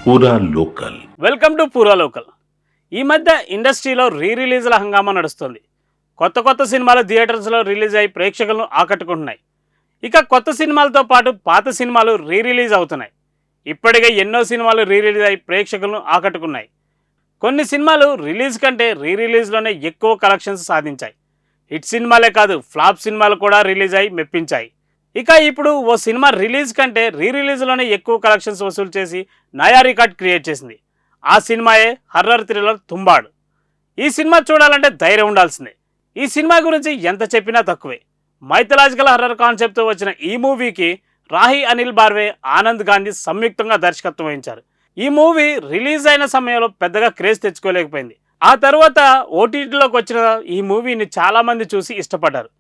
పూరా local. Welcome to పూరా local. ఈ మధ్య ఇండస్ట్రీలో రిలీజ్ల హంగామా నడుస్తుంది. కొత్త సినిమాలు థియేటర్స్లో రిలీజ్ అయ్యి ప్రేక్షకులను ఆకట్టుకుంటున్నాయి. ఇక కొత్త సినిమాలతో పాటు పాత సినిమాలు రిలీజ్ అవుతున్నాయి. ఇప్పటికే ఎన్నో సినిమాలు రిలీజ్ అయ్యి ప్రేక్షకులను ఆకట్టుకున్నాయి. కొన్ని సినిమాలు రిలీజ్ కంటే రిలీజ్లోనే ఎక్కువ కలెక్షన్స్ సాధించాయి. హిట్ సినిమాలే కాదు, ఫ్లాప్ సినిమాలు కూడా రిలీజ్ అయ్యి మెప్పించాయి. ఇక ఇప్పుడు ఓ సినిమా రిలీజ్ కంటే రిలీజ్లోనే ఎక్కువ కలెక్షన్స్ వసూలు చేసి నయా రికార్డ్ క్రియేట్ చేసింది. ఆ సినిమాయే హర్రర్ థ్రిల్లర్ తుంబాడు. ఈ సినిమా చూడాలంటే ధైర్యం ఉండాల్సిందే. ఈ సినిమా గురించి ఎంత చెప్పినా తక్కువే. మైథలాజికల్ హర్రర్ కాన్సెప్ట్తో వచ్చిన ఈ మూవీకి రాహి అనిల్ బార్వే, ఆనంద్ గాంధీ సంయుక్తంగా దర్శకత్వం వహించారు. ఈ మూవీ రిలీజ్ అయిన సమయంలో పెద్దగా క్రేజ్ తెచ్చుకోలేకపోయింది. ఆ తర్వాత ఓటీటీలోకి వచ్చిన ఈ మూవీని చాలామంది చూసి ఇష్టపడ్డారు.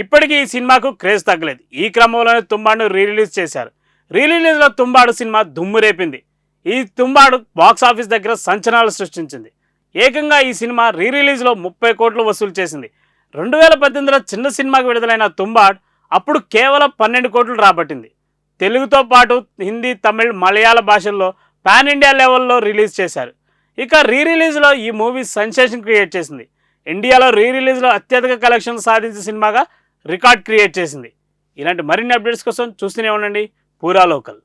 ఇప్పటికీ ఈ సినిమాకు క్రేజ్ తగ్గలేదు. ఈ క్రమంలోనే తుంబాడును రిలీజ్ చేశారు. రిలీజ్లో తుంబాడు సినిమా దుమ్ము రేపింది. ఈ తుంబాడు బాక్స్ ఆఫీస్ దగ్గర సంచలనాలు సృష్టించింది. ఏకంగా ఈ సినిమా రిలీజ్లో 30 కోట్లు వసూలు చేసింది. 2018లో చిన్న సినిమాకు విడుదలైన తుంబాడ్ అప్పుడు కేవలం 12 కోట్లు రాబట్టింది. తెలుగుతో పాటు హిందీ, తమిళ్, మలయాళ భాషల్లో పాన్ ఇండియా లెవెల్లో రిలీజ్ చేశారు. ఇక రిలీజ్లో ఈ మూవీ సెన్సేషన్ క్రియేట్ చేసింది. ఇండియాలో రిలీజ్లో అత్యధిక కలెక్షన్ సాధించిన సినిమాగా రికార్డ్ క్రియేట్ చేసింది. ఇలాంటి మరిన్ని అప్డేట్స్ కోసం చూస్తూనే ఉండండి పూరా లోకల్.